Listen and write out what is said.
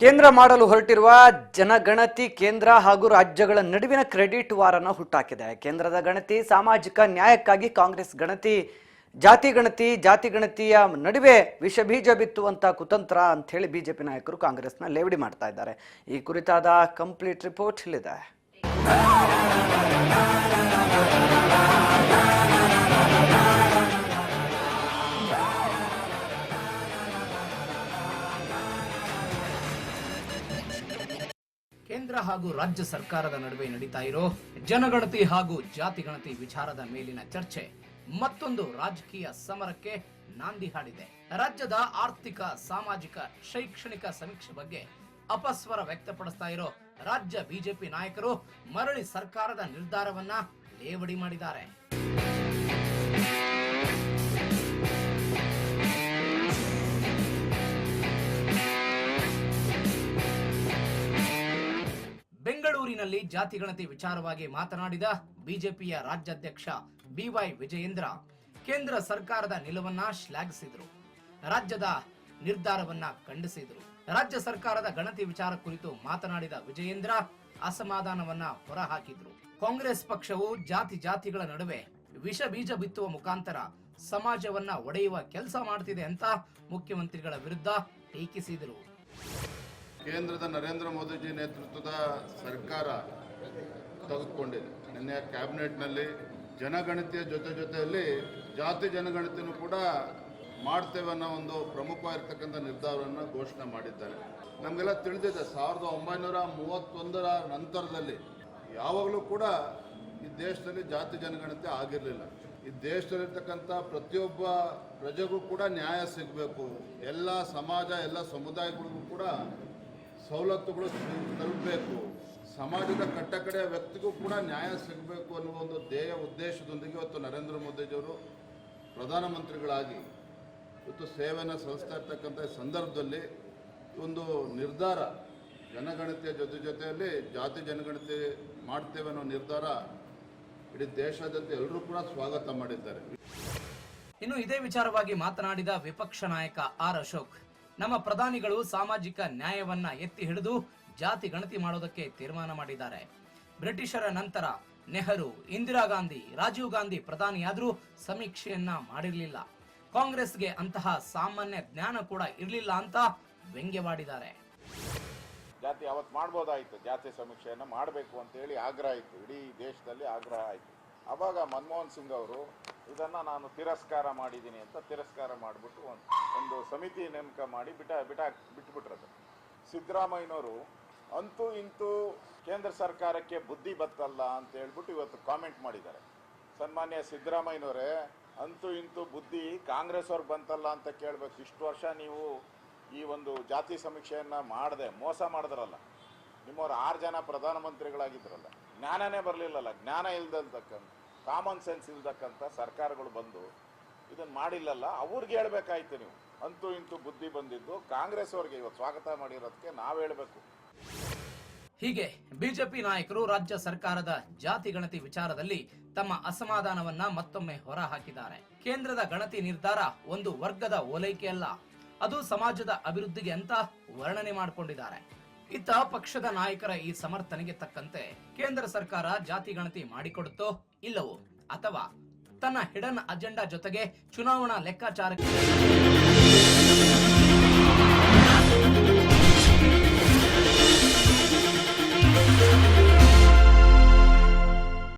ಕೇಂದ್ರ ಮಾಡಲು ಹೊರಟಿರುವ ಜನಗಣತಿ ಕೇಂದ್ರ ಹಾಗೂ ರಾಜ್ಯಗಳ ನಡುವಿನ ಕ್ರೆಡಿಟ್ ವಾರನ ಹುಟ್ಟಾಕಿದೆ. ಕೇಂದ್ರದ ಗಣತಿ ಸಾಮಾಜಿಕ ನ್ಯಾಯಕ್ಕಾಗಿ ಕಾಂಗ್ರೆಸ್ ಗಣತಿ ಜಾತಿ ಗಣತಿಯ ನಡುವೆ ವಿಷಬೀಜ ಬಿತ್ತುವಂತ ಕುತಂತ್ರ ಅಂತ ಹೇಳಿ ಬಿಜೆಪಿ ನಾಯಕರು ಕಾಂಗ್ರೆಸ್ನ ಲೇವಡಿ ಮಾಡ್ತಾ ಇದ್ದಾರೆ. ಈ ಕುರಿತಾದ ಕಂಪ್ಲೀಟ್ ರಿಪೋರ್ಟ್ ಇಲ್ಲಿದೆ. ಕೇಂದ್ರ ಹಾಗೂ ರಾಜ್ಯ ಸರ್ಕಾರದ ನಡುವೆ ನಡೀತಾ ಇರೋ ಜನಗಣತಿ ಹಾಗೂ ಜಾತಿ ಗಣತಿ ವಿಚಾರದ ಮೇಲಿನ ಚರ್ಚೆ ಮತ್ತೊಂದು ರಾಜಕೀಯ ಸಮರಕ್ಕೆ ನಾಂದಿ ಹಾಡಿದೆ. ರಾಜ್ಯದ ಆರ್ಥಿಕ, ಸಾಮಾಜಿಕ, ಶೈಕ್ಷಣಿಕ ಸಮೀಕ್ಷೆ ಬಗ್ಗೆ ಅಪಸ್ವರ ವ್ಯಕ್ತಪಡಿಸ್ತಾ ಇರೋ ರಾಜ್ಯ ಬಿಜೆಪಿ ನಾಯಕರು ಮರಳಿ ಸರ್ಕಾರದ ನಿರ್ಧಾರವನ್ನ ಲೇವಡಿ ಮಾಡಿದ್ದಾರೆ. ಬೆಂಗಳೂರಿನಲ್ಲಿ ಜಾತಿ ಗಣತಿ ವಿಚಾರವಾಗಿ ಮಾತನಾಡಿದ ಬಿಜೆಪಿಯ ರಾಜ್ಯಾಧ್ಯಕ್ಷ ಬಿವೈ ವಿಜಯೇಂದ್ರ ಕೇಂದ್ರ ಸರ್ಕಾರದ ನಿಲುವನ್ನ ಶ್ಲಾಘಿಸಿದರು. ರಾಜ್ಯದ ನಿರ್ಧಾರವನ್ನ ಖಂಡಿಸಿದರು. ರಾಜ್ಯ ಸರ್ಕಾರದ ಗಣತಿ ವಿಚಾರ ಕುರಿತು ಮಾತನಾಡಿದ ವಿಜಯೇಂದ್ರ ಅಸಮಾಧಾನವನ್ನ ಹೊರಹಾಕಿದ್ರು. ಕಾಂಗ್ರೆಸ್ ಪಕ್ಷವು ಜಾತಿಗಳ ನಡುವೆ ವಿಷ ಬೀಜ ಬಿತ್ತುವ ಮುಖಾಂತರ ಸಮಾಜವನ್ನ ಒಡೆಯುವ ಕೆಲಸ ಮಾಡ್ತಿದೆ ಅಂತ ಮುಖ್ಯಮಂತ್ರಿಗಳ ವಿರುದ್ಧ ಟೀಕಿಸಿದರು. ಕೇಂದ್ರದ ನರೇಂದ್ರ ಮೋದಿಜಿ ನೇತೃತ್ವದ ಸರ್ಕಾರ ತೆಗೆದುಕೊಂಡಿದೆ. ನಿನ್ನೆ ಕ್ಯಾಬಿನೆಟ್ನಲ್ಲಿ ಜನಗಣತಿಯ ಜೊತೆಯಲ್ಲಿ ಜಾತಿ ಜನಗಣತಿನೂ ಕೂಡ ಮಾಡ್ತೇವೆ ಅನ್ನೋ ಒಂದು ಪ್ರಮುಖವಾಗಿರ್ತಕ್ಕಂಥ ನಿರ್ಧಾರವನ್ನು ಘೋಷಣೆ ಮಾಡಿದ್ದಾರೆ. ನಮಗೆಲ್ಲ ತಿಳಿದಿದೆ, 1931ರ ನಂತರದಲ್ಲಿ ಯಾವಾಗಲೂ ಕೂಡ ಈ ದೇಶದಲ್ಲಿ ಜಾತಿ ಜನಗಣತಿ ಆಗಿರಲಿಲ್ಲ. ಈ ದೇಶದಲ್ಲಿರ್ತಕ್ಕಂಥ ಪ್ರತಿಯೊಬ್ಬ ಪ್ರಜೆಗೂ ಕೂಡ ನ್ಯಾಯ ಸಿಗಬೇಕು, ಎಲ್ಲ ಸಮಾಜ ಎಲ್ಲ ಸಮುದಾಯಗಳಿಗೂ ಕೂಡ ಸವಲತ್ತುಗಳು ತಲುಪಬೇಕು, ಸಮಾಜದ ಕಟ್ಟಕಡೆಯ ವ್ಯಕ್ತಿಗೂ ಕೂಡ ನ್ಯಾಯ ಸಿಗಬೇಕು ಅನ್ನುವ ಒಂದು ಧ್ಯೇಯ ಉದ್ದೇಶದೊಂದಿಗೆ ಇವತ್ತು ನರೇಂದ್ರ ಮೋದಿಜಿಯವರು ಪ್ರಧಾನಮಂತ್ರಿಗಳಾಗಿ ಇವತ್ತು ಸೇವೆಯನ್ನು ಸಲ್ಲಿಸ್ತಾ ಇರ್ತಕ್ಕಂಥ ಸಂದರ್ಭದಲ್ಲಿ ಒಂದು ನಿರ್ಧಾರ, ಜನಗಣತಿಯ ಜೊತೆಯಲ್ಲಿ ಜಾತಿ ಜನಗಣತಿ ಮಾಡ್ತೇವೆ ಅನ್ನೋ ನಿರ್ಧಾರ ಇಡೀ ದೇಶಾದ್ಯಂತ ಎಲ್ಲರೂ ಕೂಡ ಸ್ವಾಗತ ಮಾಡಿದ್ದಾರೆ. ಇನ್ನು ಇದೇ ವಿಚಾರವಾಗಿ ಮಾತನಾಡಿದ ವಿಪಕ್ಷ ನಾಯಕ ಆರ್ ಅಶೋಕ್, ನಮ್ಮ ಪ್ರಧಾನಿಗಳು ಸಾಮಾಜಿಕ ನ್ಯಾಯವನ್ನ ಎತ್ತಿ ಹಿಡಿದು ಜಾತಿ ಗಣತಿ ಮಾಡೋದಕ್ಕೆ ತೀರ್ಮಾನ ಮಾಡಿದ್ದಾರೆ. ಬ್ರಿಟಿಷರ ನಂತರ ನೆಹರು, ಇಂದಿರಾ ಗಾಂಧಿ, ರಾಜೀವ್ ಗಾಂಧಿ ಪ್ರಧಾನಿಯಾದ್ರೂ ಸಮೀಕ್ಷೆಯನ್ನ ಮಾಡಿರಲಿಲ್ಲ. ಕಾಂಗ್ರೆಸ್ಗೆ ಅಂತಹ ಸಾಮಾನ್ಯ ಜ್ಞಾನ ಕೂಡ ಇರಲಿಲ್ಲ ಅಂತ ವ್ಯಂಗ್ಯವಾಡಿದ್ದಾರೆ. ಜಾತಿ ಅವತ್ತು ಮಾಡ್ಬೋದಾಯಿತು, ಜಾತಿ ಸಮೀಕ್ಷೆಯನ್ನು ಮಾಡಬೇಕು ಅಂತೇಳಿ ಆಗ್ರಹ ಇತ್ತು, ಇಡೀ ದೇಶದಲ್ಲಿ ಆಗ್ರಹ ಆಯಿತು. ಆವಾಗ ಮನಮೋಹನ್ ಸಿಂಗ್ ಅವರು ಇದನ್ನು ನಾನು ತಿರಸ್ಕಾರ ಮಾಡಿದ್ದೀನಿ ಅಂತ ತಿರಸ್ಕಾರ ಮಾಡಿಬಿಟ್ಟು ಒಂದು ಸಮಿತಿ ನೇಮಕ ಮಾಡಿ ಬಿಟ್ಬಿಟ್ರದು. ಸಿದ್ದರಾಮಯ್ಯನವರು ಅಂತೂ ಇಂತೂ ಕೇಂದ್ರ ಸರ್ಕಾರಕ್ಕೆ ಬುದ್ಧಿ ಬತ್ತಲ್ಲ ಅಂತ ಹೇಳ್ಬಿಟ್ಟು ಇವತ್ತು ಕಾಮೆಂಟ್ ಮಾಡಿದ್ದಾರೆ. ಸನ್ಮಾನ್ಯ ಸಿದ್ದರಾಮಯ್ಯನವರೇ, ಅಂತೂ ಇಂತೂ ಬುದ್ಧಿ ಕಾಂಗ್ರೆಸ್ ಅವ್ರಿಗೆ ಬಂತಲ್ಲ ಅಂತ ಕೇಳಬೇಕು. ಇಷ್ಟು ವರ್ಷ ನೀವು ಈ ಒಂದು ಜಾತಿ ಸಮೀಕ್ಷೆಯನ್ನು ಮಾಡದೆ ಮೋಸ ಮಾಡಿದ್ರಲ್ಲ, ನಿಮ್ಮವ್ರು 6 ಜನ ಪ್ರಧಾನಮಂತ್ರಿಗಳಾಗಿದ್ರಲ್ಲ, ಜ್ಞಾನನೇ ಬರಲಿಲ್ಲಲ್ಲ, ಜ್ಞಾನ ಇಲ್ದಕ್ಕಂಥ ಕಾಮನ್ ಸೆನ್ಸ್ ಇಲ್ದಕ್ಕಂಥ ಸರ್ಕಾರಗಳು ಬಂದು ಇದನ್ನು ಮಾಡಿಲ್ಲಲ್ಲ, ಅವ್ರಿಗೆ ಹೇಳ್ಬೇಕಾಯ್ತು. ನೀವು ಅಂತೂ ಇಂತೂ ಬುದ್ಧಿ ಬಂದಿದ್ದು ಕಾಂಗ್ರೆಸ್ ಅವ್ರಿಗೆ ಇವತ್ತು ಸ್ವಾಗತ ಮಾಡಿರೋದಕ್ಕೆ ನಾವು ಹೇಳಬೇಕು. ಹೀಗೆ ಬಿಜೆಪಿ ನಾಯಕರು ರಾಜ್ಯ ಸರ್ಕಾರದ ಜಾತಿ ಗಣತಿ ವಿಚಾರದಲ್ಲಿ ತಮ್ಮ ಅಸಮಾಧಾನವನ್ನ ಮತ್ತೊಮ್ಮೆ ಹೊರ ಹಾಕಿದ್ದಾರೆ. ಕೇಂದ್ರದ ಗಣತಿ ನಿರ್ಧಾರ ಒಂದು ವರ್ಗದ ಓಲೈಕೆ ಅಲ್ಲ, ಅದು ಸಮಾಜದ ಅಭಿವೃದ್ಧಿಗೆ ಅಂತ ವರ್ಣನೆ ಮಾಡಿಕೊಂಡಿದ್ದಾರೆ. ಇತ್ತ ಪಕ್ಷದ ನಾಯಕರ ಈ ಸಮರ್ಥನೆಗೆ ತಕ್ಕಂತೆ ಕೇಂದ್ರ ಸರ್ಕಾರ ಜಾತಿ ಗಣತಿ ಮಾಡಿಕೊಡುತ್ತೋ ಇಲ್ಲವೋ, ಅಥವಾ ತನ್ನ ಹಿಡನ್ ಅಜೆಂಡಾ ಜೊತೆಗೆ ಚುನಾವಣಾ ಲೆಕ್ಕಾಚಾರಕ್ಕೆ